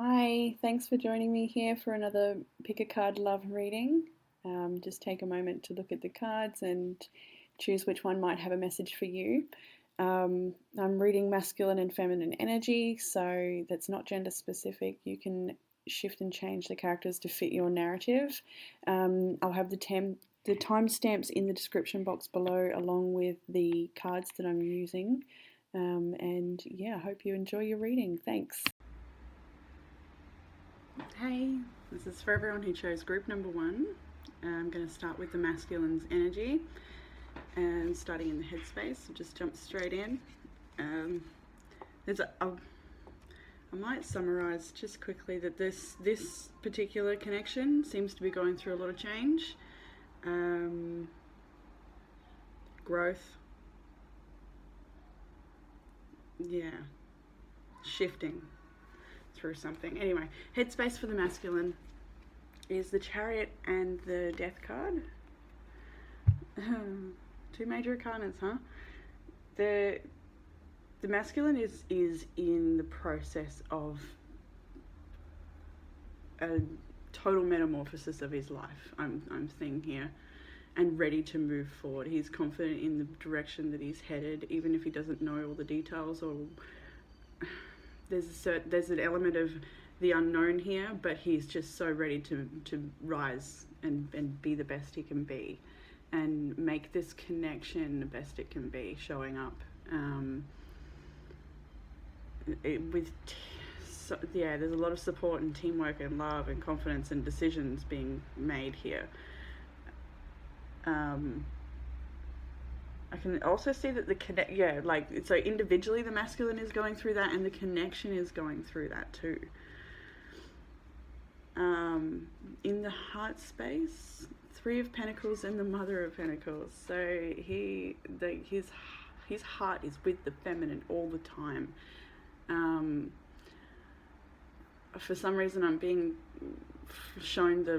Hi, thanks for joining me here for another Pick a Card Love reading. Just take a moment to look at the cards and choose which one might have a message for you. I'm reading masculine and feminine energy, so that's not gender specific. You can shift and change the characters to fit your narrative. I'll have the timestamps in the description box below, along with the cards that I'm using. And yeah, I hope you enjoy your reading. Thanks. Hey, this is for everyone who chose group number 1. I'm going to start with the masculine's energy and starting in the headspace. So just jump straight in. I might summarize just quickly that this particular connection seems to be going through a lot of change, growth, shifting through something. Anyway, headspace for the masculine is the Chariot and the Death card. Two major arcanas, huh? The masculine is in the process of a total metamorphosis of his life. I'm seeing here, and ready to move forward. He's confident in the direction that he's headed, even if he doesn't know all the details, or there's an element of the unknown here, but he's just so ready to rise and be the best he can be, and make this connection the best it can be, showing up there's a lot of support and teamwork and love and confidence and decisions being made here. I can also see that so individually the masculine is going through that, and the connection is going through that too. In the heart space, 3 of Pentacles and the Mother of Pentacles. So his heart is with the feminine all the time. For some reason, I'm being shown the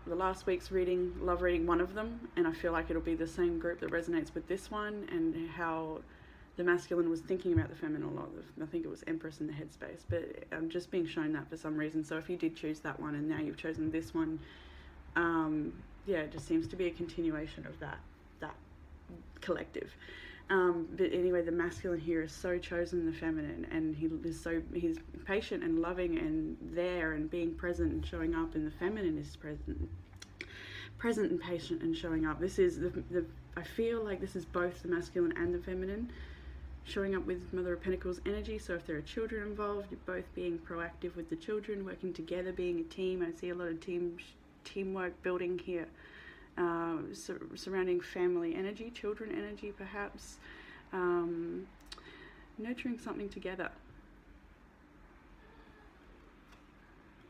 last week's reading, love reading, one of them, and I feel like it'll be the same group that resonates with this one, and how the masculine was thinking about the feminine a lot. I think it was Empress in the headspace, but I'm just being shown that for some reason. So if you did choose that one and now you've chosen this one, it just seems to be a continuation of that collective. But anyway, the masculine here is so chosen the feminine, and he's patient and loving and there and being present and showing up, and the feminine is present and patient and showing up. This is I feel like this is both the masculine and the feminine showing up with Mother of Pentacles energy. So if there are children involved, you're both being proactive with the children, working together, being a team. I see a lot of teamwork building here. Surrounding family energy, children energy perhaps, nurturing something together,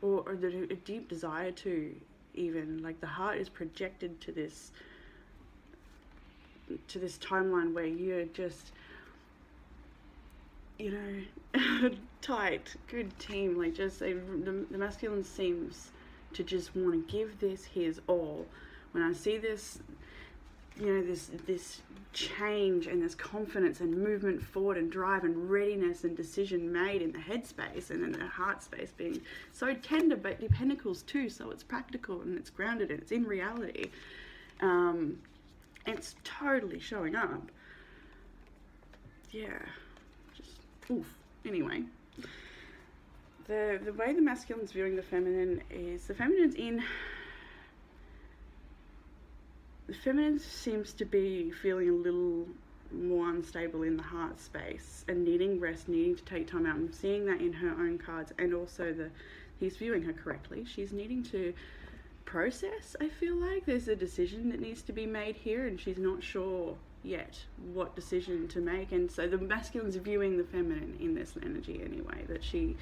or a deep desire to, even like the heart is projected to this timeline where you're just, tight, good team, like just the masculine seems to just want to give this his all. When I see this, this change and this confidence and movement forward and drive and readiness and decision made in the headspace, and then the heart space being so tender, but the pentacles too, so it's practical and it's grounded and it's in reality. It's totally showing up. Yeah, just oof. Anyway, the way the masculine's viewing the feminine is the feminine seems to be feeling a little more unstable in the heart space and needing rest, needing to take time out. I'm seeing that in her own cards, and also he's viewing her correctly. She's needing to process. I feel like there's a decision that needs to be made here, and she's not sure yet what decision to make. And so the masculine's viewing the feminine in this energy anyway, that she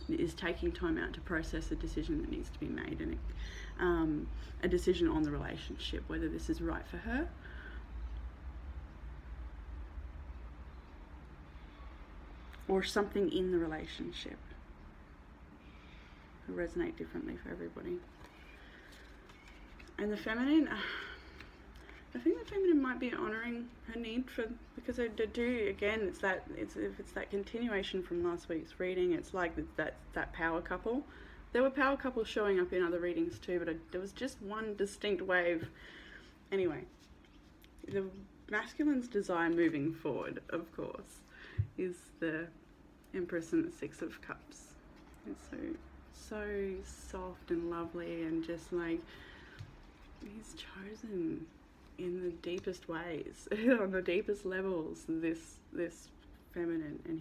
is taking time out to process a decision that needs to be made, and a decision on the relationship, whether this is right for her or something in the relationship. Will resonate differently for everybody. And the feminine, I think the feminine might be honouring her need for, because I do, again, it's that continuation from last week's reading. It's like that power couple. There were power couples showing up in other readings too, but there was just one distinct wave. Anyway, the masculine's desire moving forward, of course, is the Empress and the Six of Cups. It's so soft and lovely, and just like, he's chosen in the deepest ways, on the deepest levels, this feminine, and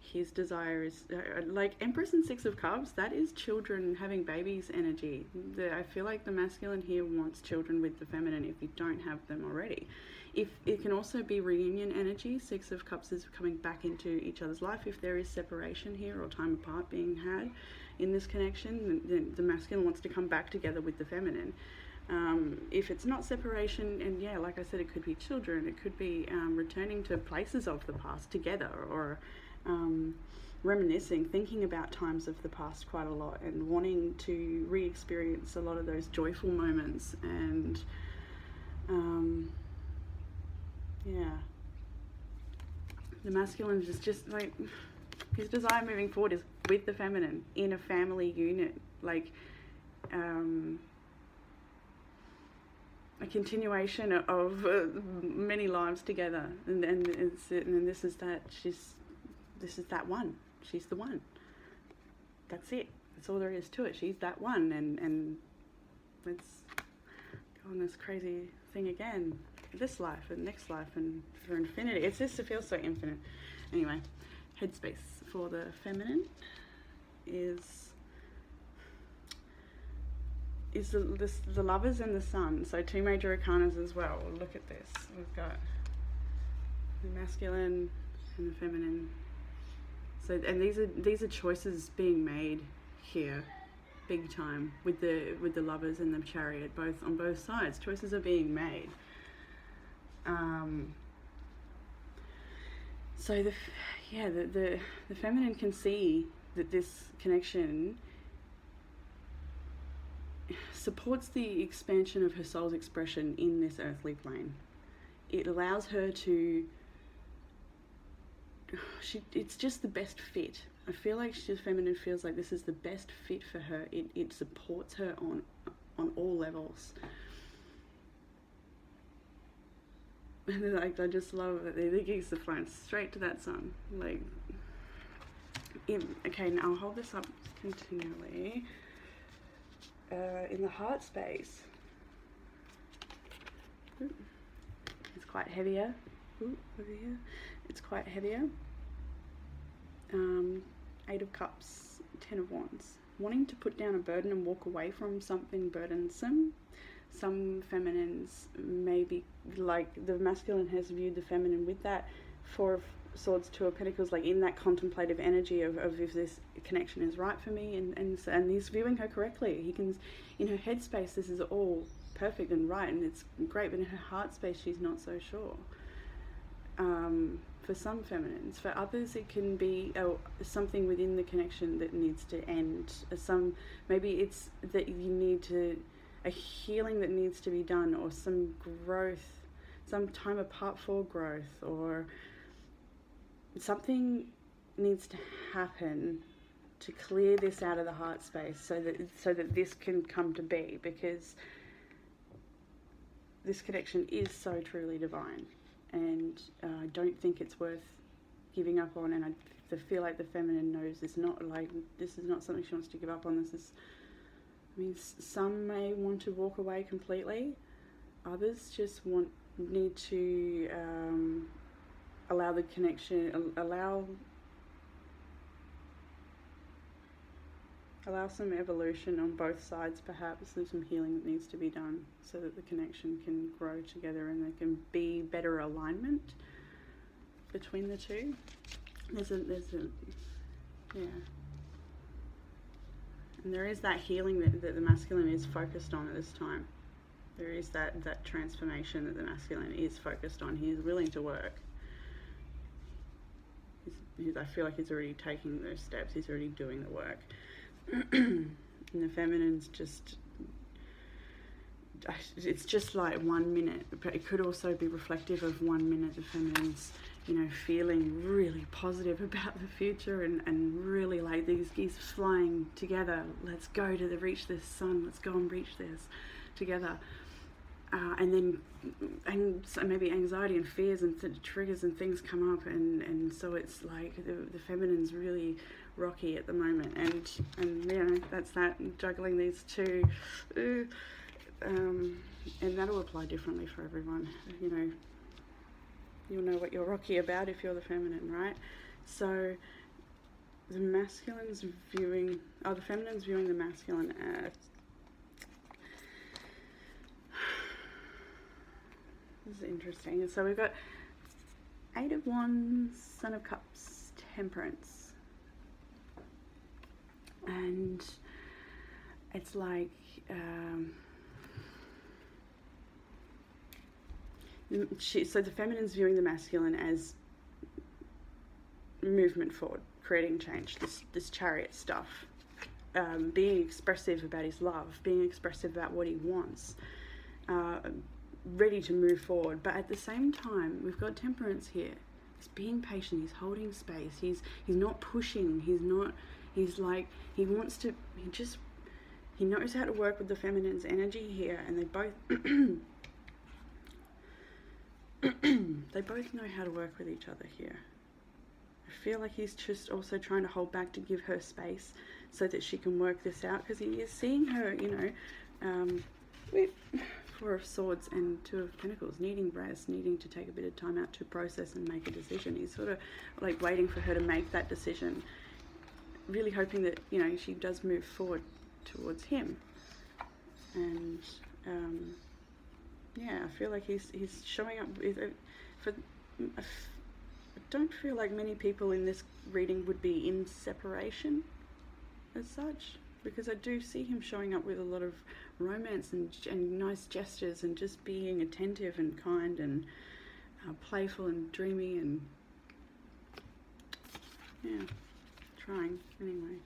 his desire is like Empress and Six of Cups. That is children having babies energy. I feel like the masculine here wants children with the feminine if you don't have them already. If it can also be reunion energy. Six of Cups is coming back into each other's life. If there is separation here or time apart being had in this connection, then the masculine wants to come back together with the feminine. If it's not separation, and yeah, like I said, it could be children, it could be returning to places of the past together, or reminiscing, thinking about times of the past quite a lot, and wanting to re-experience a lot of those joyful moments. And yeah, the masculine is just like, his desire moving forward is with the feminine in a family unit, like a continuation of many lives together, and this is that one. She's the one. That's it. That's all there is to it. She's that one, and let's go on this crazy thing again. This life and next life and for infinity. It's just, it feels so infinite. Anyway, headspace for the feminine is the Lovers and the Sun. So two major arcanas as well. Look at this. We've got the masculine and the feminine. So, and these are choices being made here, big time, with the Lovers and the Chariot, both on both sides. Choices are being made. So the feminine can see that this connection supports the expansion of her soul's expression in this earthly plane. It allows her to, it's just the best fit. I feel like the feminine feels like this is the best fit for her. It supports her on all levels. Like, I just love that the geese are flying straight to that sun. Like, okay, now I'll hold this up continually. In the heart space, it's quite heavier. Over here, it's quite heavier. 8 of Cups, 10 of Wands. Wanting to put down a burden and walk away from something burdensome. Some feminines may be like, the masculine has viewed the feminine with that 4 of Swords, 2 of Pentacles, like in that contemplative energy of if this connection is right for me, and he's viewing her correctly. He can, in her headspace, this is all perfect and right, and it's great, but in her heart space, she's not so sure. For some feminines, for others, it can be something within the connection that needs to end. Maybe it's that you need a healing that needs to be done, or some growth, some time apart for growth, or something needs to happen to clear this out of the heart space so that this can come to be, because this connection is so truly divine, and I don't think it's worth giving up on. And I feel like the feminine knows this is not something she wants to give up on. Some may want to walk away completely. Others just need to allow the connection, allow some evolution on both sides. Perhaps there's some healing that needs to be done so that the connection can grow together and there can be better alignment between the two. And there is that healing that the masculine is focused on at this time. There is that transformation that the masculine is focused on. He is willing to work. I feel like he's already taking those steps. He's already doing the work. And the feminine's just it's just like 1 minute, but it could also be reflective of 1 minute the feminine's, feeling really positive about the future and really like these geese flying together. Let's go to reach this sun. Let's go and reach this together. And so maybe anxiety and fears and triggers and things come up, and so it's like the feminine's really rocky at the moment, and that's that, juggling these two, and that'll apply differently for everyone. You'll know what you're rocky about if you're the feminine, right? So the feminine's viewing the masculine as, this is interesting. So we've got 8 of Wands, Son of Cups, Temperance. And it's like, so the feminine's viewing the masculine as movement forward, creating change, this Chariot stuff, being expressive about his love, being expressive about what he wants, ready to move forward. But at the same time, we've got Temperance here. He's being patient, he's holding space, he's not pushing, he knows how to work with the feminine's energy here, and they both they both know how to work with each other here. I feel like he's just also trying to hold back to give her space so that she can work this out, because he is seeing her, with 4 of Swords and 2 of Pentacles, needing rest, needing to take a bit of time out to process and make a decision. He's sort of like waiting for her to make that decision, really hoping that, she does move forward towards him. And I feel like he's showing up I don't feel like many people in this reading would be in separation as such, because I do see him showing up with a lot of romance and nice gestures and just being attentive and kind and playful and dreamy and trying anyway.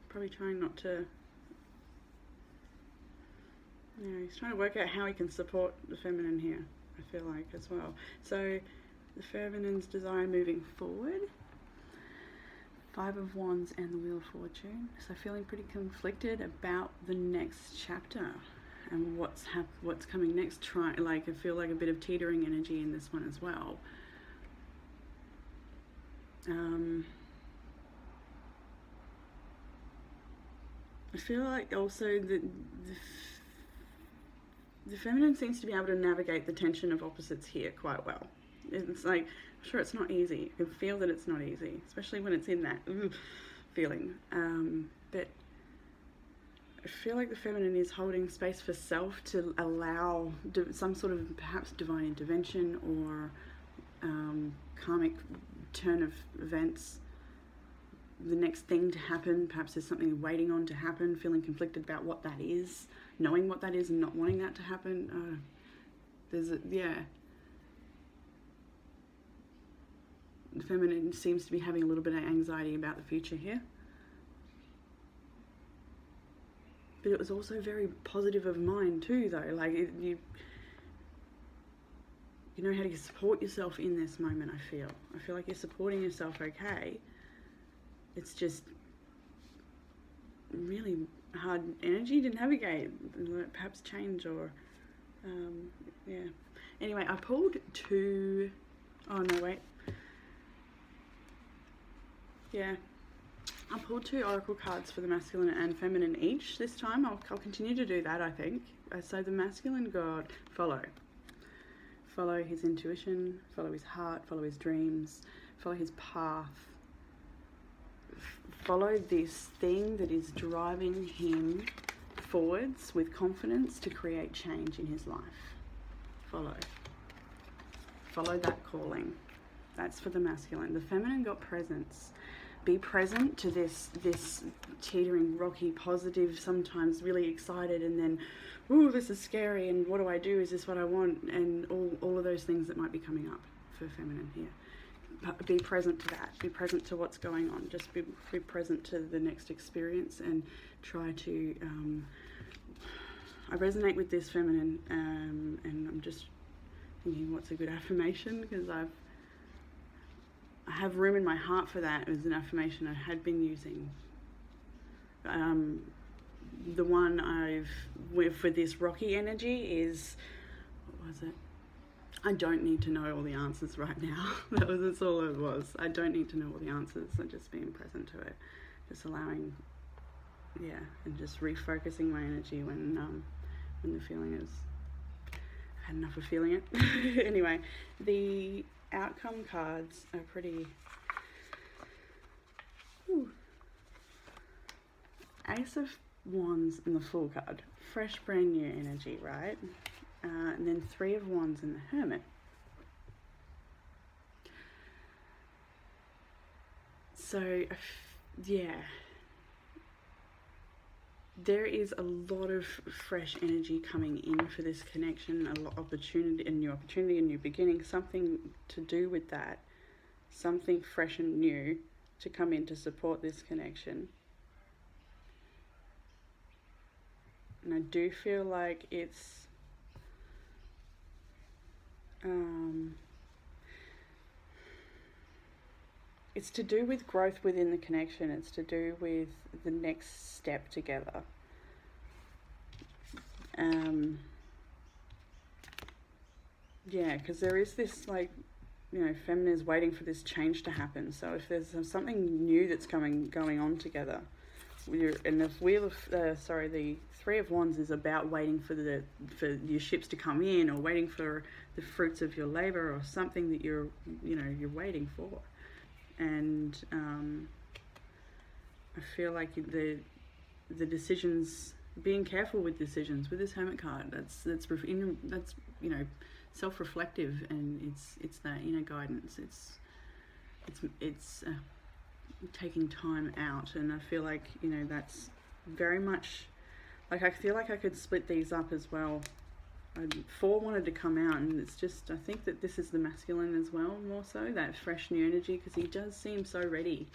Probably trying not to. He's trying to work out how he can support the feminine here, I feel like, as well. So the feminine's desire moving forward. 5 of Wands and the Wheel of Fortune. So feeling pretty conflicted about the next chapter and what's coming next. I feel like a bit of teetering energy in this one as well. I feel like also the feminine seems to be able to navigate the tension of opposites here quite well. It's like, I'm sure it's not easy. You can feel that it's not easy, especially when it's in that feeling. But I feel like the feminine is holding space for self to allow some sort of perhaps divine intervention or karmic turn of events, the next thing to happen. Perhaps there's something waiting on to happen, feeling conflicted about what that is, knowing what that is and not wanting that to happen. The feminine seems to be having a little bit of anxiety about the future here. But it was also very positive of mind too, though. Like, you know how to support yourself in this moment, I feel like you're supporting yourself okay. It's just really hard energy to navigate, perhaps change or, Anyway, I pulled 2, oh no, wait. I pulled 2 oracle cards for the masculine and feminine each this time. I'll continue to do that, I think. So the masculine got follow his intuition, follow his heart, follow his dreams, follow his path, follow this thing that is driving him forwards with confidence to create change in his life. Follow that calling. That's for the masculine. The feminine got presence. Be present to this teetering, rocky, positive, sometimes really excited, and then, ooh, this is scary, and what do I do? Is this what I want? And all of those things that might be coming up for feminine here. But be present to that. Be present to what's going on. Just be present to the next experience and try to I resonate with this feminine, and I'm just thinking, what's a good affirmation? Because I have room in my heart for that as an affirmation I had been using. The one for this rocky energy is, what was it? I don't need to know all the answers right now. That's all it was. I don't need to know all the answers. I'm just being present to it, just allowing, and just refocusing my energy when the feeling is, I had enough of feeling it. Anyway, the outcome cards are pretty. Ace of Wands and the Fool card, fresh, brand new energy, right? And then Three of Wands and the Hermit. So, there is a lot of fresh energy coming in for this connection, a lot of opportunity, a new beginning, something to do with that, something fresh and new to come in to support this connection. And I do feel like it's to do with growth within the connection. It's to do with the next step together. Because there is this, feminine is waiting for this change to happen. So if there's something new that's going on together, and the the Three of Wands is about waiting for your ships to come in, or waiting for the fruits of your labor, or something that you're waiting for. And I feel like the decisions, being careful with decisions with this Hermit card, that's self-reflective, and it's that inner guidance. It's taking time out, and I feel like that's very much like, I feel like I could split these up as well. Four wanted to come out, and it's just, I think that this is the masculine as well, more so that fresh new energy, because he does seem so ready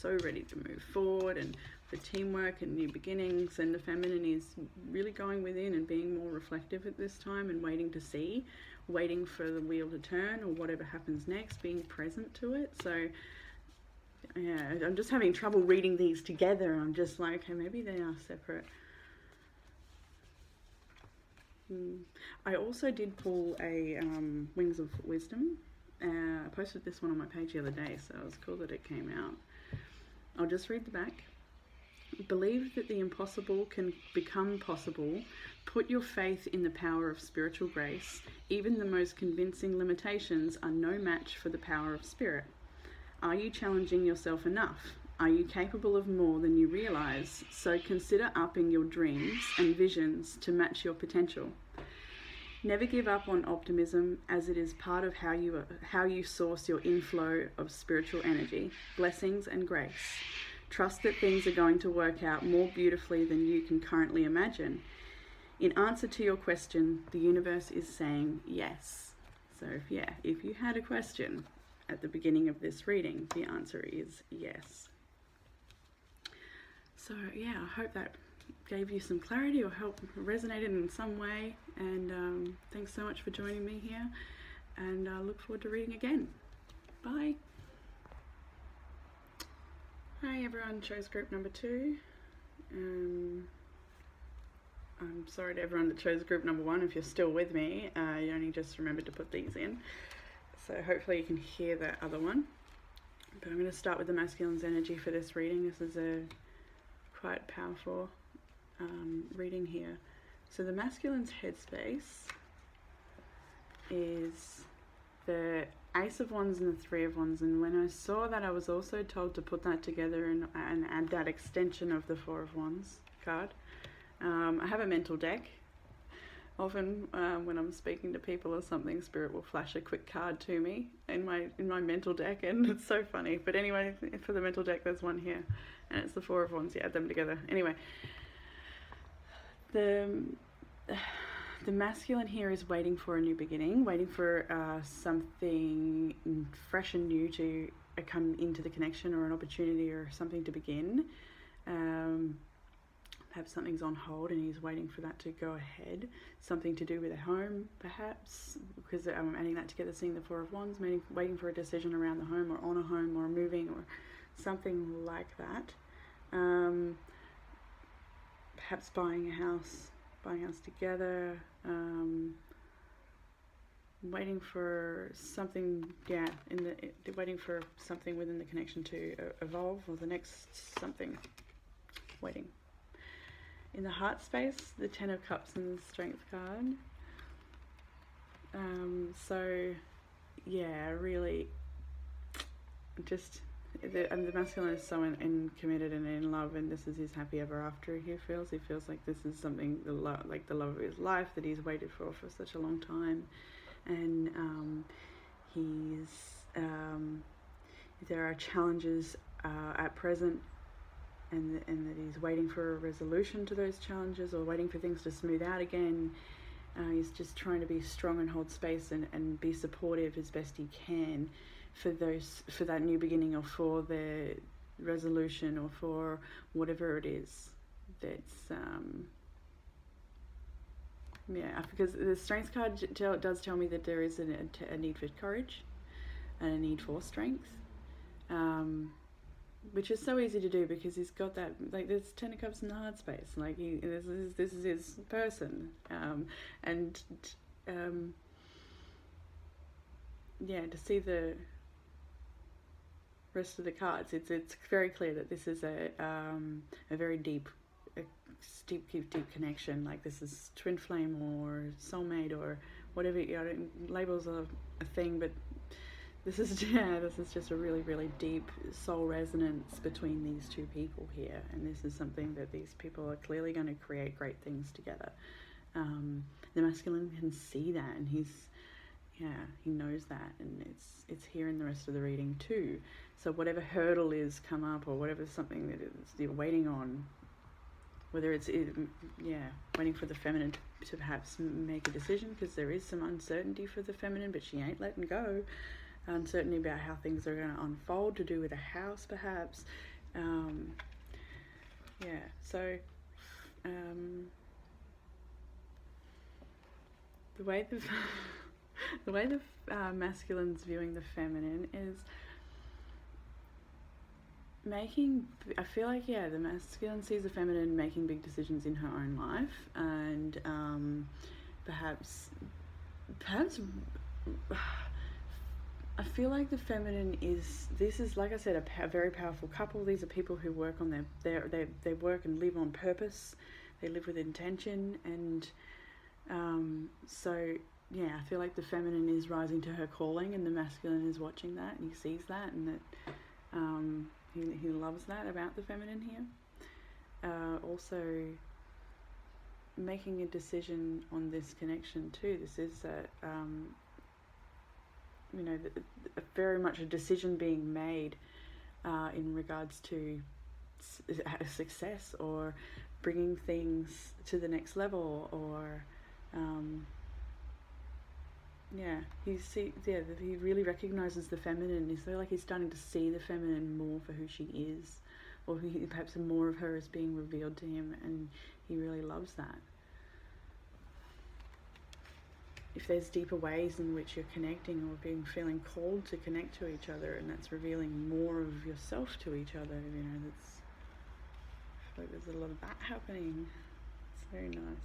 to move forward and for teamwork and new beginnings. And the feminine is really going within and being more reflective at this time, and waiting for the wheel to turn or whatever happens next, being present to it. So I'm just having trouble reading these together. I'm just like, hey, maybe they are separate. I also did pull a Wings of Wisdom. I posted this one on my page the other day, so it was cool that it came out. I'll just read the back. Believe that the impossible can become possible. Put your faith in the power of spiritual grace. Even the most convincing limitations are no match for the power of spirit. Are you challenging yourself enough? Are you capable of more than you realize? So consider upping your dreams and visions to match your potential. Never give up on optimism, as it is part of how you source your inflow of spiritual energy, blessings and grace. Trust that things are going to work out more beautifully than you can currently imagine. In answer to your question, the universe is saying yes. So if you had a question at the beginning of this reading, the answer is yes. So I hope that gave you some clarity or resonated in some way. And thanks so much for joining me here. And I look forward to reading again. Bye. Hi everyone, chose group number 2. I'm sorry to everyone that chose group number 1 if you're still with me. You only just remembered to put these in. So hopefully you can hear that other one. But I'm going to start with the masculine's energy for this reading. This is a quite powerful reading here. So the masculine's headspace is the Ace of Wands and the Three of Wands, and when I saw that, I was also told to put that together and add that extension of the Four of Wands card. I have a mental deck. Often when I'm speaking to people or something, Spirit will flash a quick card to me in my mental deck, and it's so funny. But anyway, for the mental deck, there's one here, and it's the Four of Wands. You add them together. Anyway, the masculine here is waiting for a new beginning, waiting for something fresh and new to come into the connection, or an opportunity or something to begin. perhaps something's on hold and he's waiting for that to go ahead. Something to do with a home, perhaps, because I'm adding that together, seeing the Four of Wands, waiting for a decision around the home or on a home or moving or something like that. Perhaps buying a house together, waiting for something, waiting for something within the connection to evolve, or the next something, waiting. In the heart space, the Ten of Cups and the Strength card. So, yeah, really, just, the masculine is so committed and in love, and this is his happy ever after. He feels like this is something, like the love of his life that he's waited for such a long time. And there are challenges at present, and that he's waiting for a resolution to those challenges, or waiting for things to smooth out again. He's just trying to be strong and hold space and be supportive as best he can for that new beginning, or for the resolution, or for whatever it is that's because the Strength card does tell me that there is a need for courage and a need for strength, which is so easy to do because he's got that, like, there's Ten of Cups in the heart space, like this is his person, to see the rest of the cards, it's very clear that this is a very deep connection. Like, this is twin flame or soulmate or whatever. Labels are a thing, but this is just a really, really deep soul resonance between these two people here, and this is something that these people are clearly going to create great things together. The masculine can see that, and he knows that, and it's here in the rest of the reading too. So whatever hurdle is come up, or whatever something that you're waiting on, whether it's waiting for the feminine to perhaps make a decision, because there is some uncertainty for the feminine, but she ain't letting go. Uncertainty about how things are going to unfold, to do with a house perhaps. The way the masculine's viewing the feminine is I feel like, the masculine sees the feminine making big decisions in her own life, and perhaps I feel like the feminine this is like I said, a very powerful couple. These are people who work on they work and live on purpose. They live with intention, and I feel like the feminine is rising to her calling, and the masculine is watching that, and he sees that, and that he loves that about the feminine here. Also, making a decision on this connection too. This is very much a decision being made in regards to success, or bringing things to the next level, or he really recognizes the feminine. He's like he's starting to see the feminine more for who she is, or perhaps more of her is being revealed to him, and he really loves that. If there's deeper ways in which you're connecting, or feeling called to connect to each other, and that's revealing more of yourself to each other, that's, I feel like there's a lot of that happening. It's very nice.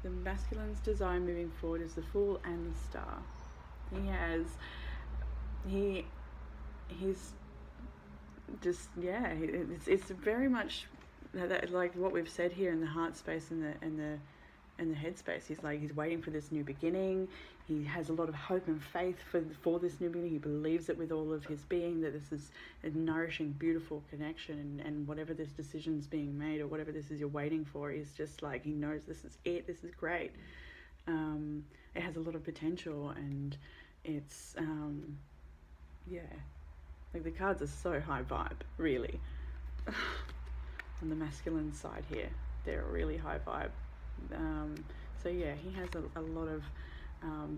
The masculine's desire moving forward is the Fool and the Star. He's just, it's very much like what we've said here in the heart space and the head space. He's waiting for this new beginning. He has a lot of hope and faith for this new beginning. He believes it with all of his being, that this is a nourishing, beautiful connection, and whatever this decision's being made, or whatever this is you're waiting for, is just like, he knows this is it, this is great. It has a lot of potential, and it's like the cards are so high vibe, really. On the masculine side here, they're really high vibe. He has a lot of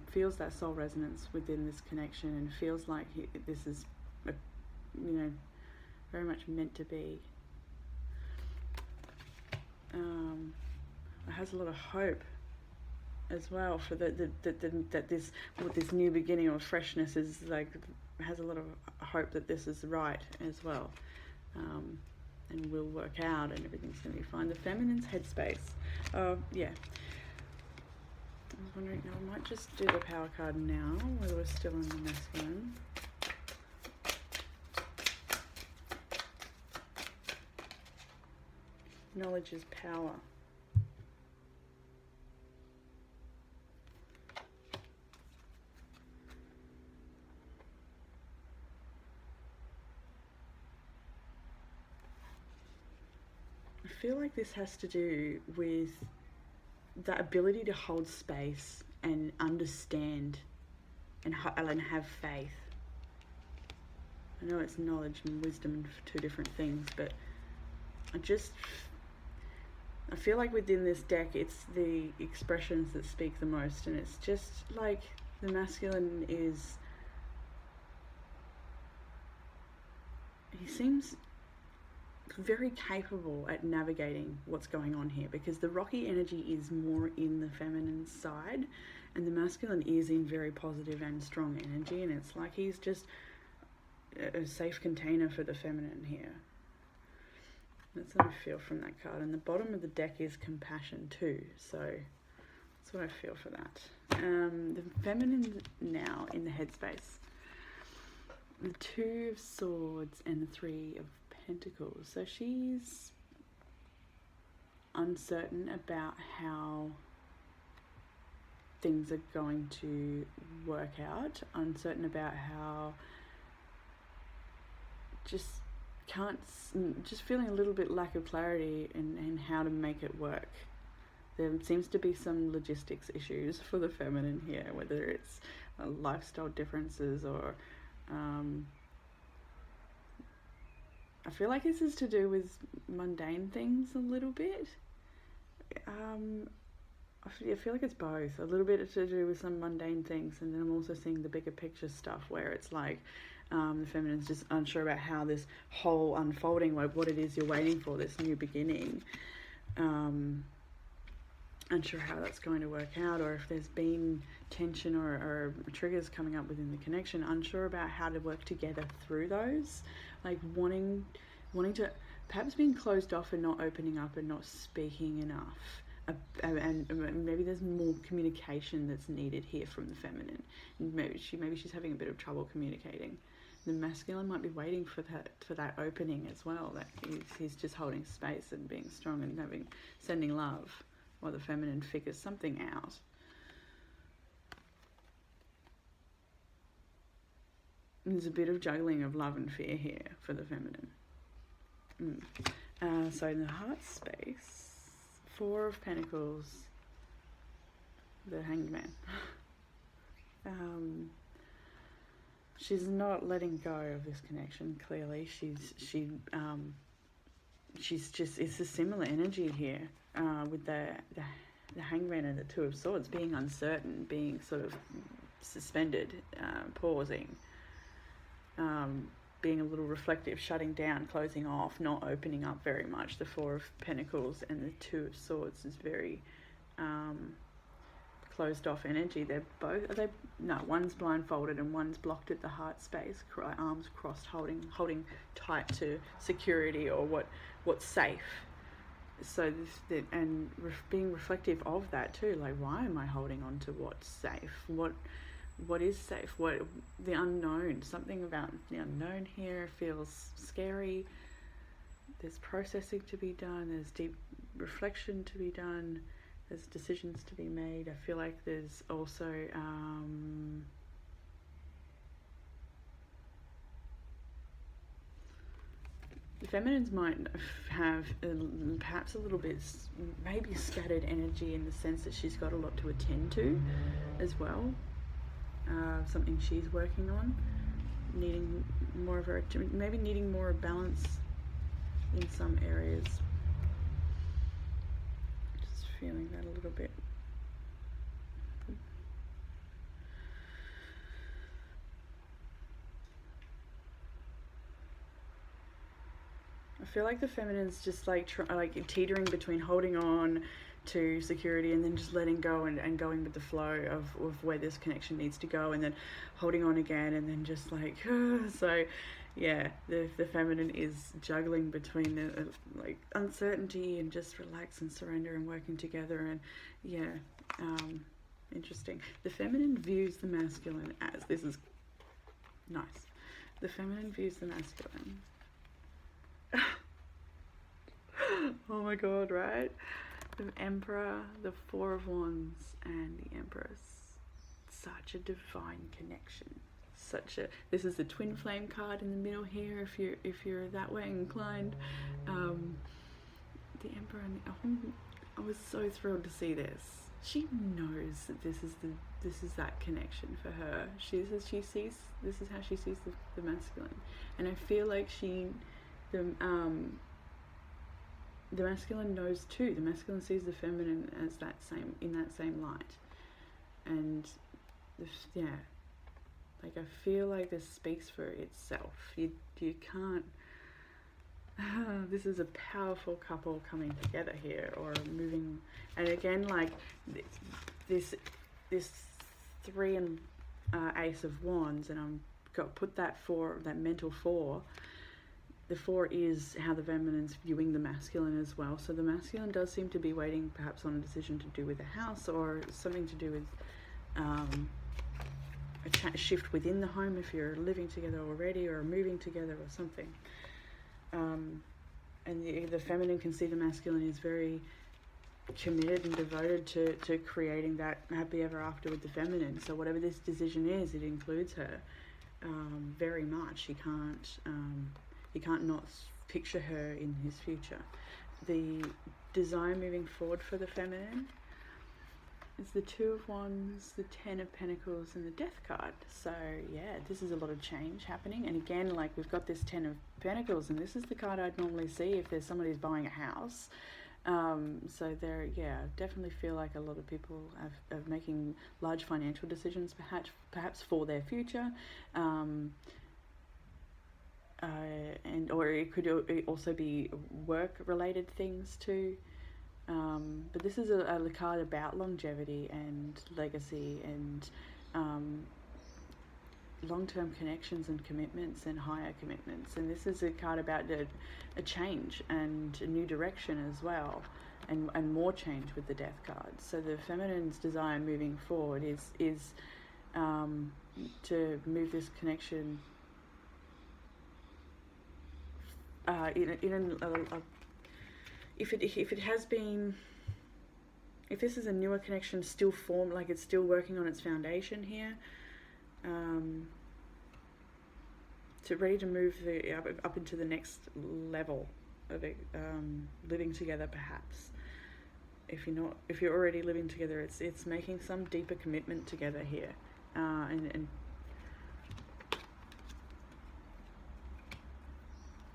feels that soul resonance within this connection, and feels like this is very much meant to be. it has a lot of hope as well for that this new beginning or freshness is like, has a lot of hope that this is right as well, and will work out and everything's going to be fine. The feminine's headspace. Yeah. I was wondering, I might just do the power card now while we're still in the masculine. Knowledge is power. I feel like this has to do with the ability to hold space and understand and have faith. I know it's knowledge and wisdom, two different things, but I feel like within this deck it's the expressions that speak the most, and it's just like the masculine is, he seems very capable at navigating what's going on here, because the rocky energy is more in the feminine side and the masculine is in very positive and strong energy, and it's like he's just a safe container for the feminine here. That's what I feel from that card. And the bottom of the deck is compassion too, so that's what I feel for that. The feminine now in the headspace, the Two of Swords and the Three of Pentacles. So she's uncertain about how things are going to work out, uncertain about how just feeling a little bit lack of clarity in how to make it work. There seems to be some logistics issues for the feminine here, whether it's lifestyle differences or I feel like this is to do with mundane things a little bit. I feel like it's both. A little bit to do with some mundane things, and then I'm also seeing the bigger picture stuff where it's like the feminine's just unsure about how this whole unfolding, like what it is you're waiting for, this new beginning. Unsure how that's going to work out, or if there's been tension or triggers coming up within the connection. Unsure about how to work together through those, like wanting to, perhaps being closed off and not opening up and not speaking enough. And maybe there's more communication that's needed here from the feminine. Maybe she's having a bit of trouble communicating. The masculine might be waiting for that opening as well. That he's just holding space and being strong and sending love, while the feminine figures something out. There's a bit of juggling of love and fear here for the feminine. So in the heart space, Four of Pentacles, the Hanged Man. She's not letting go of this connection. Clearly, she's just, it's a similar energy here with the Hangman and the Two of Swords, being uncertain, being sort of suspended, pausing, being a little reflective, shutting down, closing off, not opening up very much. The Four of Pentacles and the Two of Swords is very closed off energy. They're both, one's blindfolded and one's blocked at the heart space, arms crossed, holding tight to security or what's safe. So being reflective of that too, like, why am I holding on to what's safe? What is safe? What the unknown? Something about the unknown here feels scary. There's processing to be done. There's deep reflection to be done. There's decisions to be made. I feel like there's also the feminines might have perhaps a little bit maybe scattered energy, in the sense that she's got a lot to attend to as well. Something she's working on, needing more balance in some areas. Just feeling that a little bit. I feel like the feminine's just like like teetering between holding on to security and then just letting go and going with the flow of where this connection needs to go, and then holding on again, and then just like so yeah, the feminine is juggling between the like uncertainty and just relax and surrender and working together. And yeah, interesting. The feminine views the masculine as, this is nice, the feminine views the masculine oh my god, right? The Emperor, the Four of Wands, and the Empress. Such a divine connection. This is the twin flame card in the middle here, if you're that way inclined. The Emperor and I was so thrilled to see this. She knows that this is that connection for her. This is how she sees the masculine, and I feel like the masculine knows too. The masculine sees the feminine as in that same light, and yeah, like I feel like this speaks for itself. You can't. This is a powerful couple coming together here, or moving. And again, like this 3 and Ace of Wands, and I'm got put that mental 4. The 4 is how the feminine's viewing the masculine as well. So the masculine does seem to be waiting perhaps on a decision to do with a house, or something to do with a shift within the home if you're living together already, or moving together or something. And the feminine can see the masculine is very committed and devoted to creating that happy ever after with the feminine. So whatever this decision is, it includes her very much. He can't not picture her in his future. The desire moving forward for the feminine is the 2 of Wands, the 10 of Pentacles, and the Death card. So yeah, this is a lot of change happening. And again, like we've got this 10 of Pentacles, and this is the card I'd normally see if there's somebody who's buying a house. So there, yeah, I definitely feel like a lot of people are making large financial decisions, perhaps for their future. Or it could also be work-related things too. But this is a card about longevity and legacy and long-term connections and commitments and higher commitments. And this is a card about a change and a new direction as well, and more change with the Death card. So the feminine's desire moving forward is to move this connection if it has been, if this is a newer connection still formed, like it's still working on its foundation here, ready to move up into the next level of it, living together perhaps. If you're already living together, it's making some deeper commitment together here, and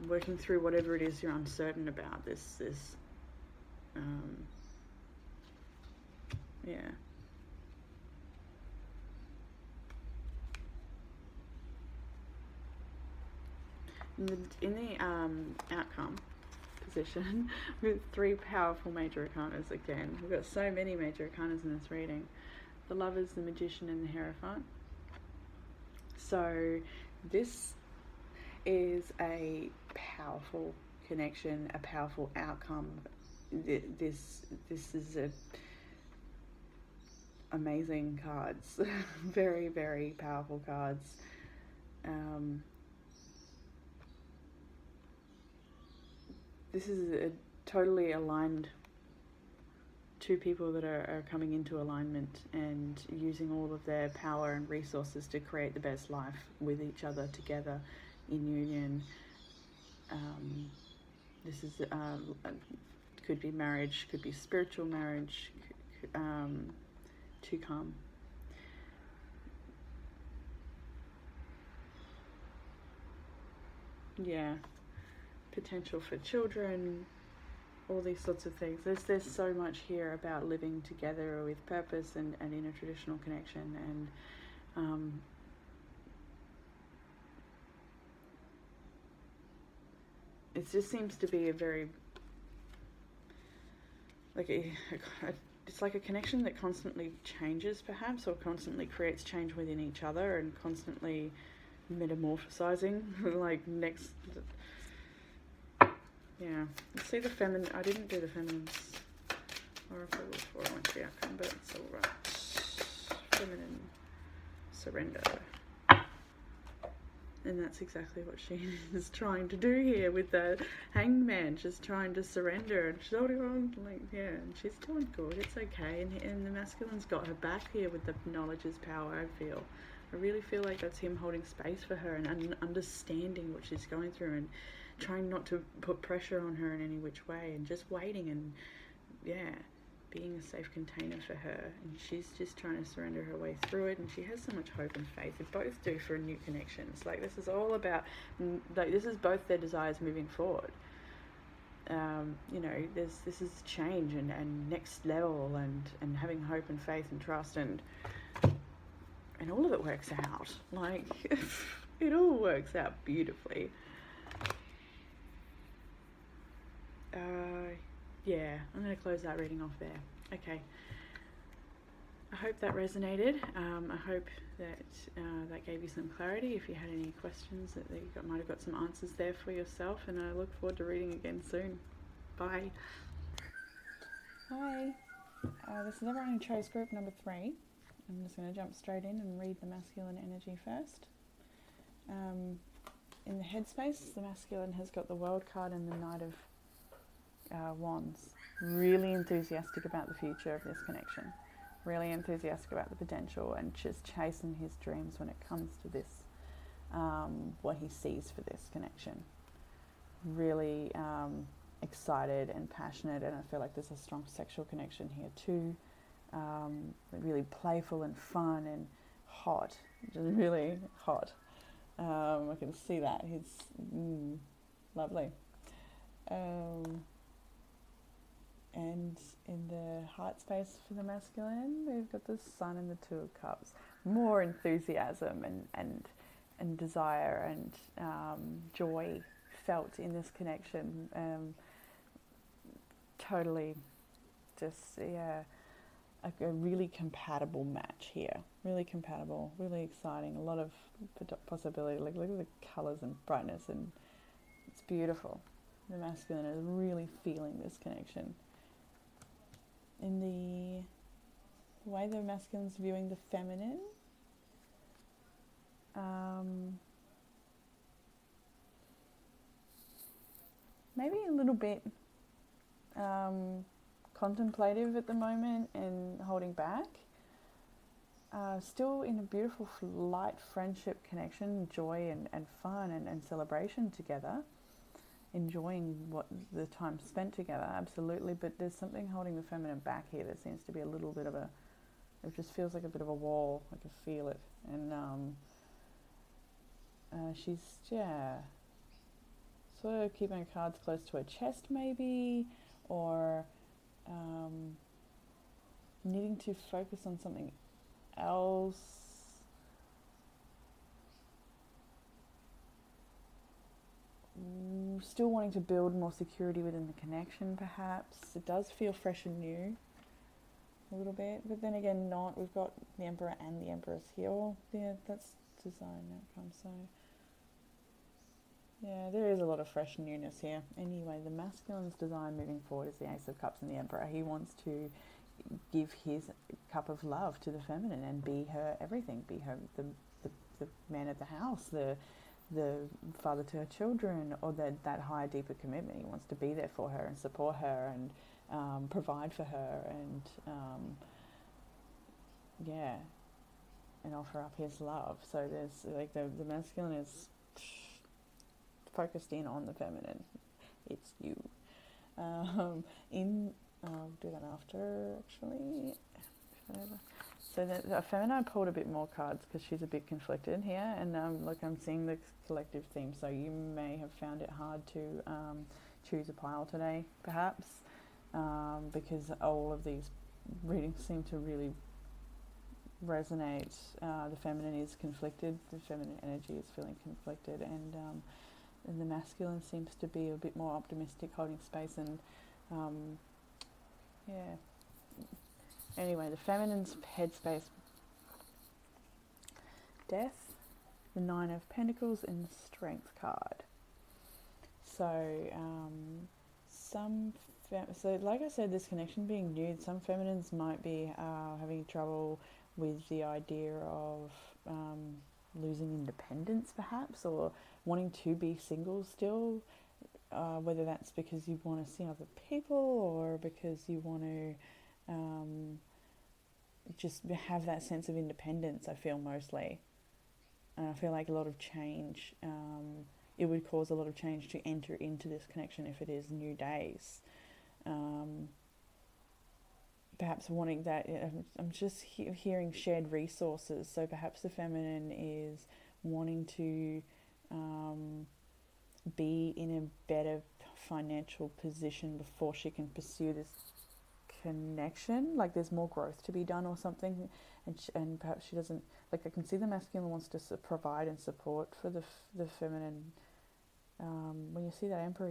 working through whatever it is you're uncertain about. Yeah. In the outcome position, with 3 powerful major arcanas again. We've got so many major arcanas in this reading. The Lovers, the Magician, and the Hierophant. So this is a powerful connection, a powerful outcome. This is amazing cards. Very, very powerful cards. This is a totally aligned 2 people that are coming into alignment and using all of their power and resources to create the best life with each other together in union. This is could be marriage, could be spiritual marriage, to come. Yeah, potential for children, all these sorts of things. There's so much here about living together with purpose and in a traditional connection, and it just seems to be a very, like it's like a connection that constantly changes, perhaps, or constantly creates change within each other, and constantly metamorphosizing. Like next, yeah. Let's see the feminine. I didn't do the feminine's oracle before I went to the outcome, but it's all right. Feminine surrender. And that's exactly what she is trying to do here with the hanged man. She's trying to surrender, and she's holding on, like, yeah, and she's doing good. It's okay. And the masculine's got her back here with the knowledge is power, I feel. I really feel like that's him holding space for her and understanding what she's going through and trying not to put pressure on her in any which way, and just waiting and, yeah, being a safe container for her. And she's just trying to surrender her way through it, and she has so much hope and faith. They both do for a new connection. It's like this is all about, like, this is both their desires moving forward. You know, this is change and next level and having hope and faith and trust, and all of it works out. Like, it all works out beautifully. Yeah, I'm going to close that reading off there. Okay. I hope that resonated. I hope that that gave you some clarity. If you had any questions, that you might have got some answers there for yourself, and I look forward to reading again soon. Bye. Hi. This is Everyone Who Chose group number 3. I'm just going to jump straight in and read the masculine energy first. In the headspace, the masculine has got the World card and the Knight of Wands. Really enthusiastic about the future of this connection. Really enthusiastic about the potential, and just chasing his dreams when it comes to this, what he sees for this connection. Really excited and passionate, and I feel like there's a strong sexual connection here too. Really playful and fun and hot, just really hot. I can see that. He's lovely. And in the heart space for the masculine, we've got the Sun and the Two of Cups. More enthusiasm and desire and joy felt in this connection. Totally just, yeah, a really compatible match here. Really compatible, really exciting. A lot of possibility. Like, look at the colours and brightness, and it's beautiful. The masculine is really feeling this connection. In the way the masculine's viewing the feminine, maybe a little bit contemplative at the moment and holding back. Still in a beautiful light friendship connection, joy and fun and celebration together. Enjoying what the time spent together, absolutely, but there's something holding the feminine back here. There seems to be a little bit of it just feels like a bit of a wall. I can feel it, and she's, yeah, sort of keeping her cards close to her chest maybe, or needing to focus on something else. Still wanting to build more security within the connection, perhaps. It does feel fresh and new a little bit, but then again not. We've got the Emperor and the Empress here. Well, yeah, that's design outcome, so yeah, there is a lot of fresh newness here. Anyway, the masculine's design moving forward is the Ace of Cups and the Emperor. He wants to give his cup of love to the feminine and be her everything, be her the man of the house, the father to her children, or that higher, deeper commitment. He wants to be there for her and support her and provide for her and yeah, and offer up his love. So there's like the masculine is focused in on the feminine. It's you. I'll do that after, actually. So the feminine pulled a bit more cards because she's a bit conflicted here, and look, I'm seeing the collective theme, so you may have found it hard to choose a pile today, perhaps, because all of these readings seem to really resonate. The feminine is conflicted, the feminine energy is feeling conflicted, and and the masculine seems to be a bit more optimistic, holding space, and yeah. Anyway, the feminine's headspace: Death, the Nine of Pentacles, and the Strength card. So so like I said, this connection being new, some feminines might be having trouble with the idea of losing independence, perhaps, or wanting to be single still, whether that's because you want to see other people or because you want to just have that sense of independence. I feel mostly, and I feel like a lot of change, it would cause a lot of change to enter into this connection if it is new days. Perhaps wanting that, I'm just hearing shared resources, so perhaps the feminine is wanting to be in a better financial position before she can pursue this connection, like there's more growth to be done or something, and perhaps she doesn't, like, I can see the masculine wants to provide and support for the feminine. When you see that Emperor,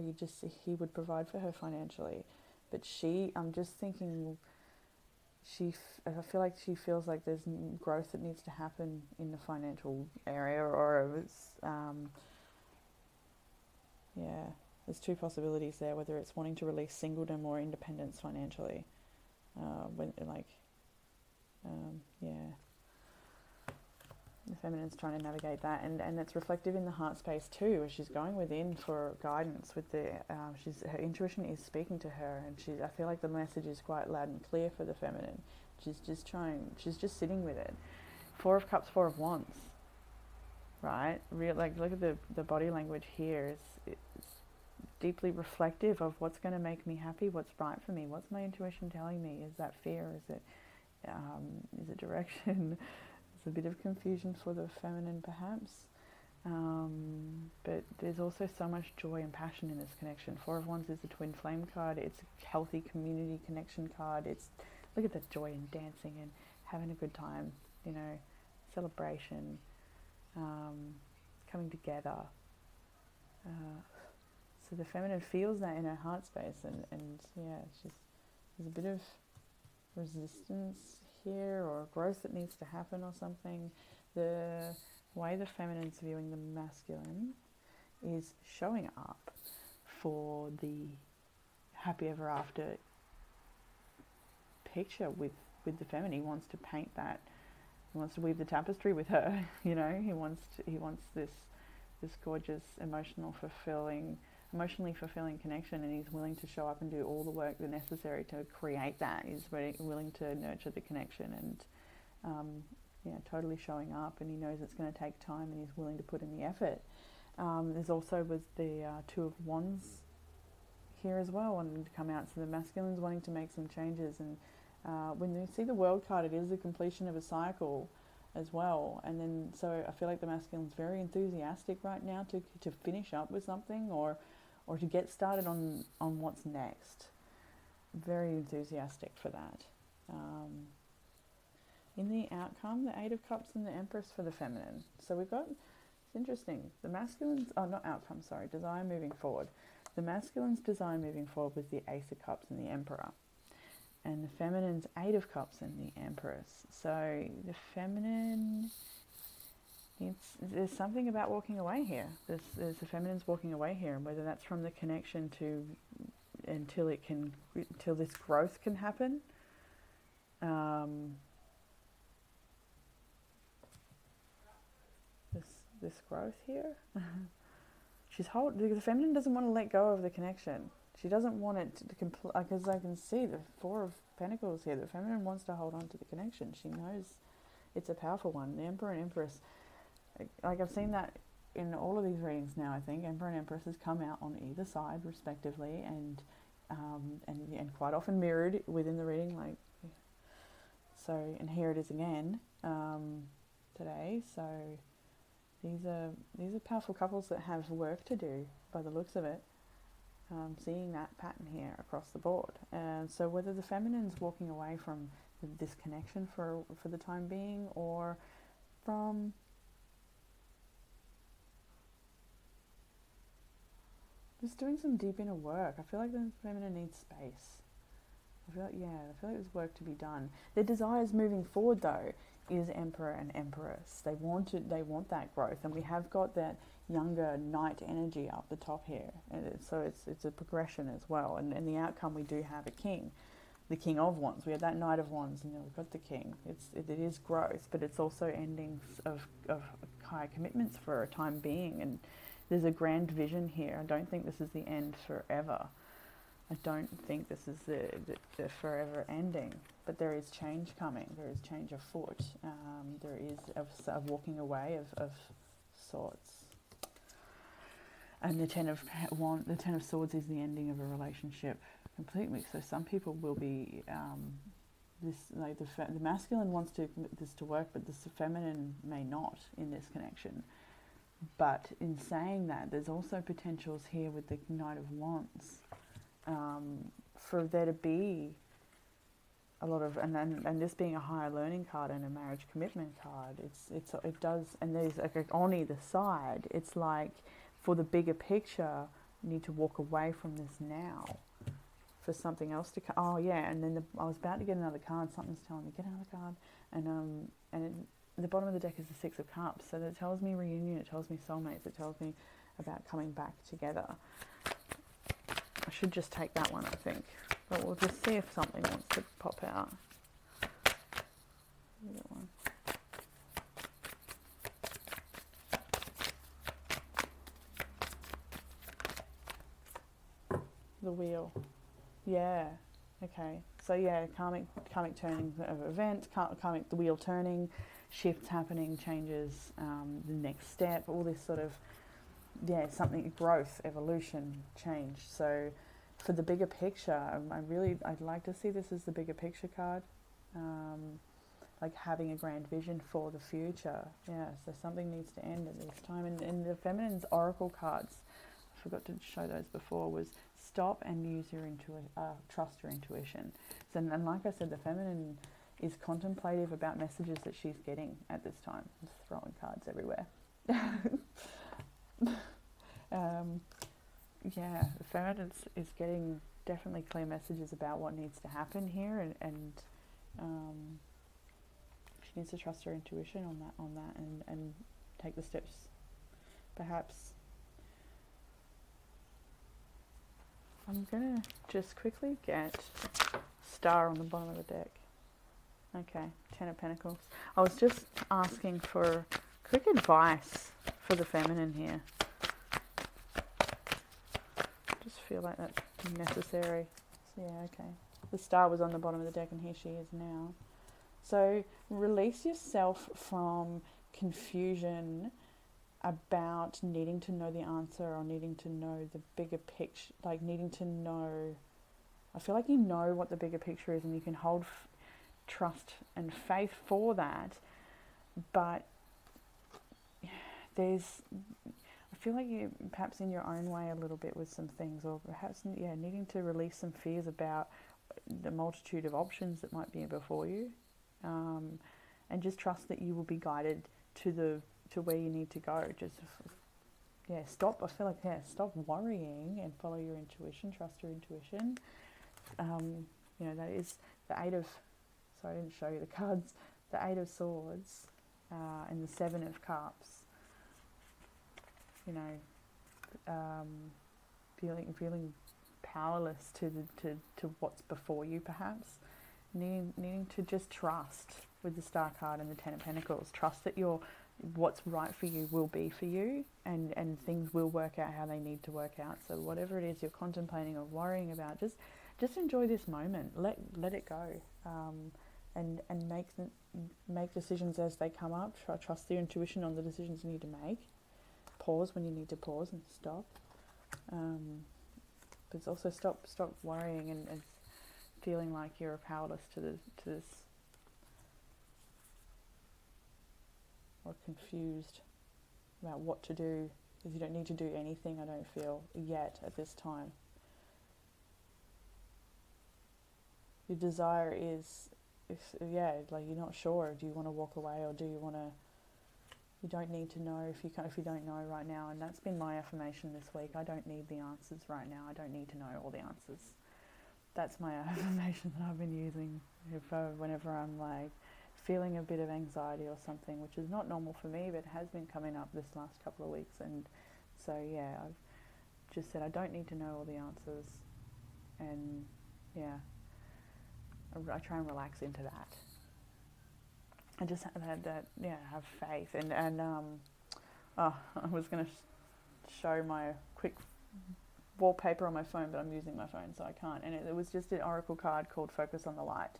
he would provide for her financially, but I'm just thinking, I feel like she feels like there's growth that needs to happen in the financial area, or it's, yeah, there's two possibilities there, whether it's wanting to release singledom or independence financially. Yeah, the feminine's trying to navigate that, and it's reflective in the heart space too, as she's going within for guidance with the her intuition is speaking to her, and I feel like the message is quite loud and clear for the feminine. She's just sitting with it. Four of Cups, Four of Wands, right? Look at the body language here. It's deeply reflective of what's going to make me happy, what's right for me, what's my intuition telling me. Is that fear? Is it direction? There's a bit of confusion for the feminine, perhaps, but there's also so much joy and passion in this connection. Four of Wands is the twin flame card. It's a healthy community connection card. It's, look at the joy in dancing and having a good time, celebration, coming together. So the feminine feels that in her heart space, and yeah, it's just, there's a bit of resistance here, or growth that needs to happen or something. The way the feminine's viewing the masculine is showing up for the happy ever after picture with the feminine. He wants to paint that. He wants to weave the tapestry with her. He wants this gorgeous, emotionally fulfilling connection, and he's willing to show up and do all the work that's necessary to create that. He's willing to nurture the connection, and totally showing up, and he knows it's going to take time, and he's willing to put in the effort. There's also was the Two of Wands here as well, wanting to come out. So the masculine's wanting to make some changes, and when you see the World card, it is the completion of a cycle as well. And then, so I feel like the masculine's very enthusiastic right now to finish up with something, or to get started on what's next. Very enthusiastic for that. In the outcome, the Eight of Cups and the Empress for the feminine. So we've got, it's interesting, the masculine's, not outcome, sorry, desire moving forward. The masculine's desire moving forward was the Ace of Cups and the Emperor. And the feminine's Eight of Cups and the Empress. So the feminine, there's something about walking away here. There's the feminine's walking away here, and whether that's from the connection until this growth can happen. This growth here. The feminine doesn't want to let go of the connection. She doesn't want it to because I can see the Four of Pentacles here. The feminine wants to hold on to the connection. She knows it's a powerful one. The Emperor and Empress, like I've seen that in all of these readings now. I think Emperor and Empress has come out on either side respectively, and quite often mirrored within the reading. And here it is again today. So these are powerful couples that have work to do by the looks of it. Seeing that pattern here across the board. And so whether the feminine's walking away from this connection for the time being, or from just doing some deep inner work. I feel like the feminine needs space. I feel like there's work to be done. Their desires moving forward though is Emperor and Empress. They want that growth, and we have got that younger knight energy up the top here, and it's a progression as well. And the outcome, we do have a king, the King of Wands. We have that Knight of Wands, and we've got the King. It is growth, but it's also endings of high commitments for a time being. And there's a grand vision here. I don't think this is the end forever. I don't think this is the forever ending, but there is change coming. There is change afoot. There is a walking away of sorts. And the Ten of Swords is the ending of a relationship completely. So some people will be the masculine wants this to work, but the feminine may not in this connection. But in saying that, there's also potentials here with the Knight of Wands. For there to be a lot of, and this being a higher learning card and a marriage commitment card, it does, and there's like on either side, it's like for the bigger picture, you need to walk away from this now for something else to come. Oh yeah, and then I was about to get another card. Something's telling me get another card, and the bottom of the deck is the Six of Cups, so that tells me reunion. It tells me soulmates. It tells me about coming back together. I should just take that one, I think. But we'll just see if something wants to pop out. The other one. The Wheel. Yeah. Okay. So yeah, karmic turning of events, karmic the wheel turning, shifts happening, changes, the next step, all this sort of something, growth, evolution, change. So for the bigger picture, I'd like to see this as the bigger picture card, like having a grand vision for the future. Yeah, so something needs to end at this time. And the feminine's oracle cards, I forgot to show those before, was stop and use your trust your intuition. So, and like I said, the feminine is contemplative about messages that she's getting at this time. I'm just throwing cards everywhere. The feminine is getting definitely clear messages about what needs to happen here, and she needs to trust her intuition on that, and take the steps. Perhaps I'm gonna just quickly get Star on the bottom of the deck. Okay, Ten of Pentacles. I was just asking for quick advice for the feminine here. Just feel like that's necessary. So yeah, okay. The Star was on the bottom of the deck, and here she is now. So release yourself from confusion about needing to know the answer, or needing to know the bigger picture, like needing to know. I feel like you know what the bigger picture is, and you can hold trust and faith for that, but I feel like you perhaps in your own way a little bit with some things, or perhaps needing to release some fears about the multitude of options that might be before you, and just trust that you will be guided to where you need to go. Just stop. I feel like stop worrying and follow your intuition. Trust your intuition. That is the Eight of. Sorry, I didn't show you the cards. The Eight of Swords and the Seven of Cups. Feeling powerless to what's before you, perhaps. Needing to just trust with the Star card and the Ten of Pentacles. Trust that what's right for you will be for you, and things will work out how they need to work out. So whatever it is you're contemplating or worrying about, just enjoy this moment. Let it go, and make decisions as they come up. Trust your intuition on the decisions you need to make. Pause when you need to pause and stop. But it's also stop worrying and feeling like you're powerless to this, or confused about what to do, because you don't need to do anything, I don't feel, yet at this time. Your desire is, like you're not sure. Do you want to walk away, or do you want to, You don't need to know if you don't know right now. And that's been my affirmation this week. I don't need the answers right now. I don't need to know all the answers. That's my affirmation that I've been using whenever I'm like feeling a bit of anxiety or something, which is not normal for me, but has been coming up this last couple of weeks. And so yeah, I've just said I don't need to know all the answers, and yeah, I try and relax into that. I just have faith, and I was going to show my quick wallpaper on my phone, but I'm using my phone, so I can't. And it was just an oracle card called Focus on the Light.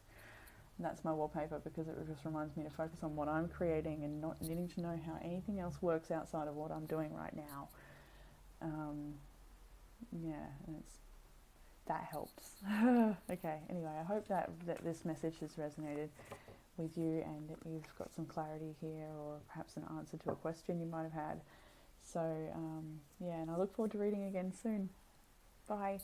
And that's my wallpaper because it just reminds me to focus on what I'm creating and not needing to know how anything else works outside of what I'm doing right now. And that helps. Okay, anyway, I hope that this message has resonated with you and that you've got some clarity here, or perhaps an answer to a question you might have had. So, and I look forward to reading again soon. Bye.